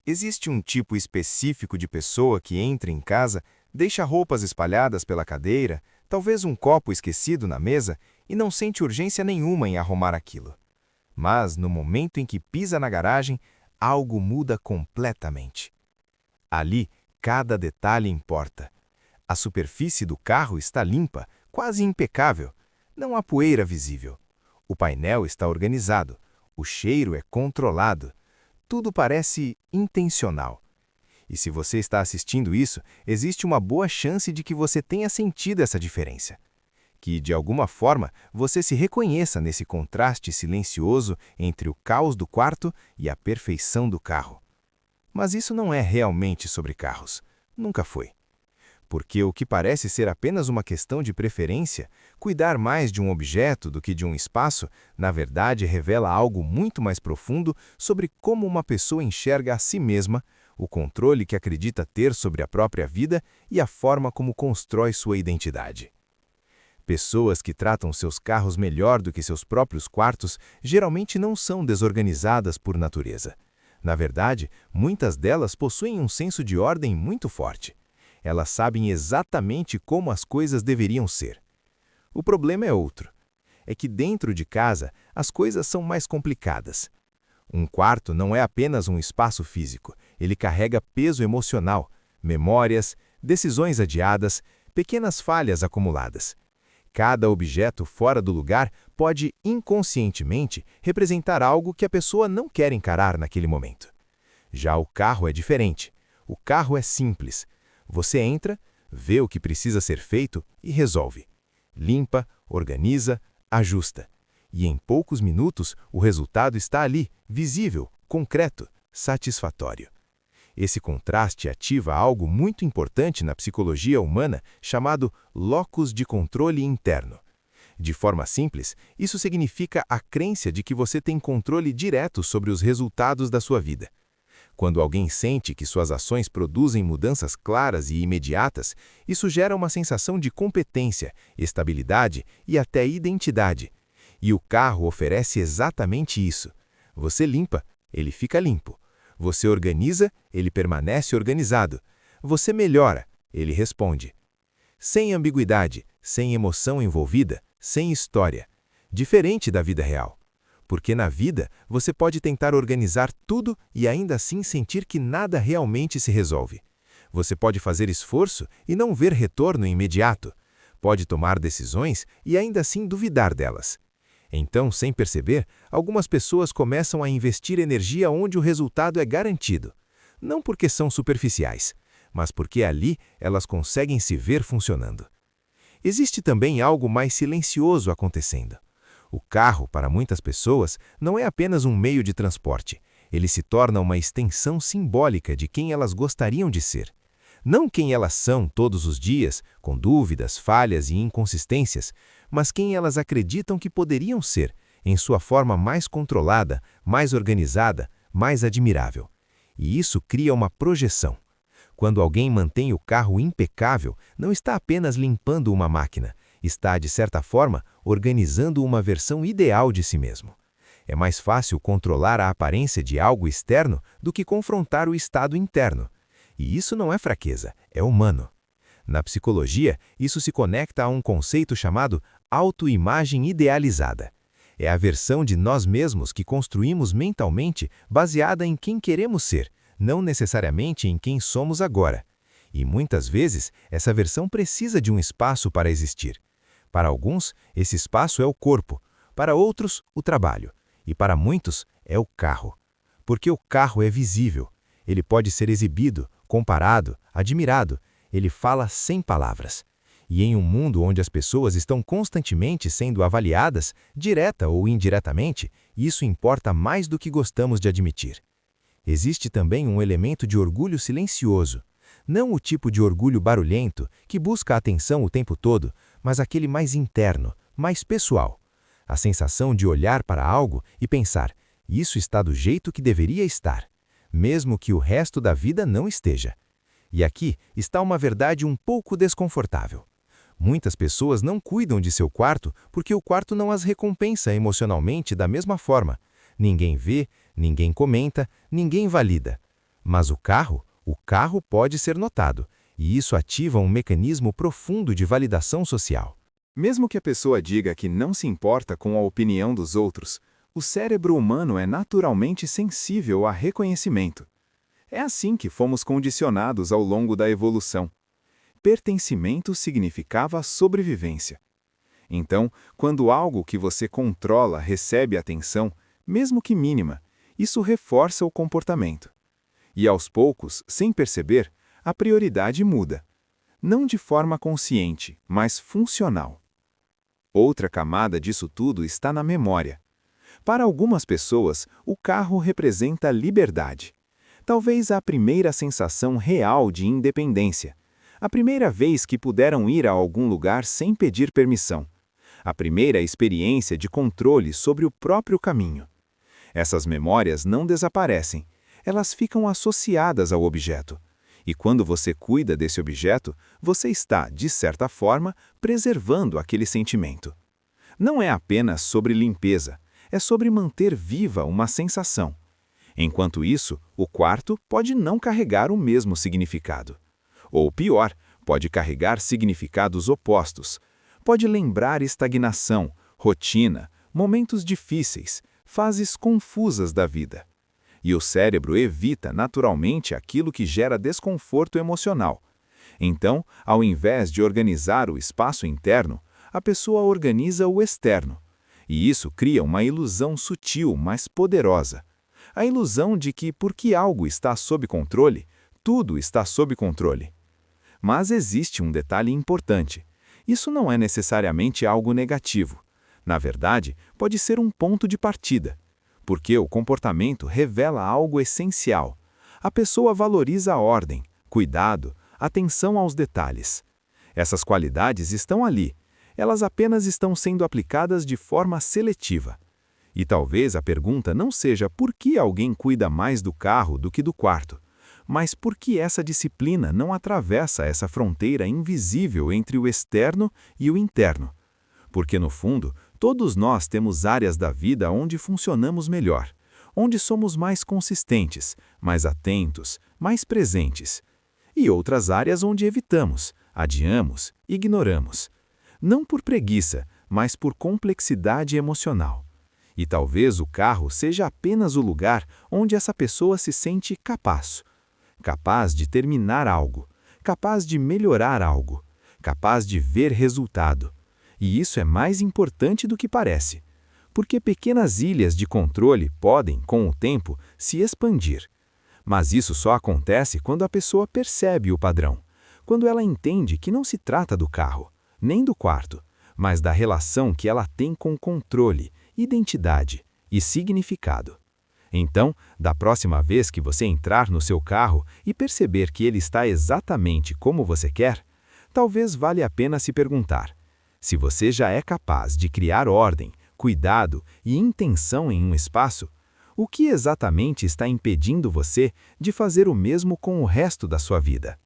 Existe um tipo específico de pessoa que entra em casa, deixa roupas espalhadas pela cadeira, talvez um copo esquecido na mesa e não sente urgência nenhuma em arrumar aquilo. Mas, no momento em que pisa na garagem, algo muda completamente. Ali, cada detalhe importa. A superfície do carro está limpa, quase impecável. Não há poeira visível. O painel está organizado. O cheiro é controlado. Tudo parece intencional. E se você está assistindo isso, existe uma boa chance de que você tenha sentido essa diferença. Que, de alguma forma, você se reconheça nesse contraste silencioso entre o caos do quarto e a perfeição do carro. Mas isso não é realmente sobre carros. Nunca foi. Porque o que parece ser apenas uma questão de preferência, cuidar mais de um objeto do que de um espaço, na verdade revela algo muito mais profundo sobre como uma pessoa enxerga a si mesma, o controle que acredita ter sobre a própria vida e a forma como constrói sua identidade. Pessoas que tratam seus carros melhor do que seus próprios quartos geralmente não são desorganizadas por natureza. Na verdade, muitas delas possuem um senso de ordem muito forte. Elas sabem exatamente como as coisas deveriam ser. O problema é outro. É que dentro de casa, as coisas são mais complicadas. Um quarto não é apenas um espaço físico. Ele carrega peso emocional, memórias, decisões adiadas, pequenas falhas acumuladas. Cada objeto fora do lugar pode, inconscientemente, representar algo que a pessoa não quer encarar naquele momento. Já o carro é diferente. O carro é simples. Você entra, vê o que precisa ser feito e resolve. Limpa, organiza, ajusta. E em poucos minutos, o resultado está ali, visível, concreto, satisfatório. Esse contraste ativa algo muito importante na psicologia humana chamado locus de controle interno. De forma simples, isso significa a crença de que você tem controle direto sobre os resultados da sua vida. Quando alguém sente que suas ações produzem mudanças claras e imediatas, isso gera uma sensação de competência, estabilidade e até identidade. E o carro oferece exatamente isso. Você limpa, ele fica limpo. Você organiza, ele permanece organizado. Você melhora, ele responde. Sem ambiguidade, sem emoção envolvida, sem história. Diferente da vida real. Porque na vida, você pode tentar organizar tudo e ainda assim sentir que nada realmente se resolve. Você pode fazer esforço e não ver retorno imediato. Pode tomar decisões e ainda assim duvidar delas. Então, sem perceber, algumas pessoas começam a investir energia onde o resultado é garantido. Não porque são superficiais, mas porque ali elas conseguem se ver funcionando. Existe também algo mais silencioso acontecendo. O carro, para muitas pessoas, não é apenas um meio de transporte. Ele se torna uma extensão simbólica de quem elas gostariam de ser. Não quem elas são todos os dias, com dúvidas, falhas e inconsistências, mas quem elas acreditam que poderiam ser, em sua forma mais controlada, mais organizada, mais admirável. E isso cria uma projeção. Quando alguém mantém o carro impecável, não está apenas limpando uma máquina, está, de certa forma, organizando uma versão ideal de si mesmo. É mais fácil controlar a aparência de algo externo do que confrontar o estado interno. E isso não é fraqueza, é humano. Na psicologia, isso se conecta a um conceito chamado autoimagem idealizada. É a versão de nós mesmos que construímos mentalmente baseada em quem queremos ser, não necessariamente em quem somos agora. E muitas vezes, essa versão precisa de um espaço para existir. Para alguns, esse espaço é o corpo, para outros, o trabalho, e para muitos, é o carro. Porque o carro é visível, ele pode ser exibido, comparado, admirado, ele fala sem palavras. E em um mundo onde as pessoas estão constantemente sendo avaliadas, direta ou indiretamente, isso importa mais do que gostamos de admitir. Existe também um elemento de orgulho silencioso. Não o tipo de orgulho barulhento, que busca a atenção o tempo todo, mas aquele mais interno, mais pessoal. A sensação de olhar para algo e pensar, isso está do jeito que deveria estar, mesmo que o resto da vida não esteja. E aqui está uma verdade um pouco desconfortável. Muitas pessoas não cuidam de seu quarto porque o quarto não as recompensa emocionalmente da mesma forma. Ninguém vê, ninguém comenta, ninguém valida. Mas o carro pode ser notado, e isso ativa um mecanismo profundo de validação social. Mesmo que a pessoa diga que não se importa com a opinião dos outros, o cérebro humano é naturalmente sensível a reconhecimento. É assim que fomos condicionados ao longo da evolução. Pertencimento significava sobrevivência. Então, quando algo que você controla recebe atenção, mesmo que mínima, isso reforça o comportamento. E aos poucos, sem perceber, a prioridade muda. Não de forma consciente, mas funcional. Outra camada disso tudo está na memória. Para algumas pessoas, o carro representa liberdade. Talvez a primeira sensação real de independência. A primeira vez que puderam ir a algum lugar sem pedir permissão. A primeira experiência de controle sobre o próprio caminho. Essas memórias não desaparecem, elas ficam associadas ao objeto. E quando você cuida desse objeto, você está, de certa forma, preservando aquele sentimento. Não é apenas sobre limpeza, é sobre manter viva uma sensação. Enquanto isso, o quarto pode não carregar o mesmo significado. Ou pior, pode carregar significados opostos. Pode lembrar estagnação, rotina, momentos difíceis, fases confusas da vida. E o cérebro evita naturalmente aquilo que gera desconforto emocional. Então, ao invés de organizar o espaço interno, a pessoa organiza o externo. E isso cria uma ilusão sutil, mas poderosa. A ilusão de que, porque algo está sob controle, tudo está sob controle. Mas existe um detalhe importante. Isso não é necessariamente algo negativo. Na verdade, pode ser um ponto de partida. Porque o comportamento revela algo essencial. A pessoa valoriza a ordem, cuidado, atenção aos detalhes. Essas qualidades estão ali. Elas apenas estão sendo aplicadas de forma seletiva. E talvez a pergunta não seja por que alguém cuida mais do carro do que do quarto, mas por que essa disciplina não atravessa essa fronteira invisível entre o externo e o interno. Porque, no fundo, todos nós temos áreas da vida onde funcionamos melhor, onde somos mais consistentes, mais atentos, mais presentes. E outras áreas onde evitamos, adiamos, ignoramos. Não por preguiça, mas por complexidade emocional. E talvez o carro seja apenas o lugar onde essa pessoa se sente capaz. Capaz de terminar algo, capaz de melhorar algo, capaz de ver resultado. E isso é mais importante do que parece, porque pequenas ilhas de controle podem, com o tempo, se expandir. Mas isso só acontece quando a pessoa percebe o padrão, quando ela entende que não se trata do carro, nem do quarto, mas da relação que ela tem com controle, identidade e significado. Então, da próxima vez que você entrar no seu carro e perceber que ele está exatamente como você quer, talvez valha a pena se perguntar: se você já é capaz de criar ordem, cuidado e intenção em um espaço, o que exatamente está impedindo você de fazer o mesmo com o resto da sua vida?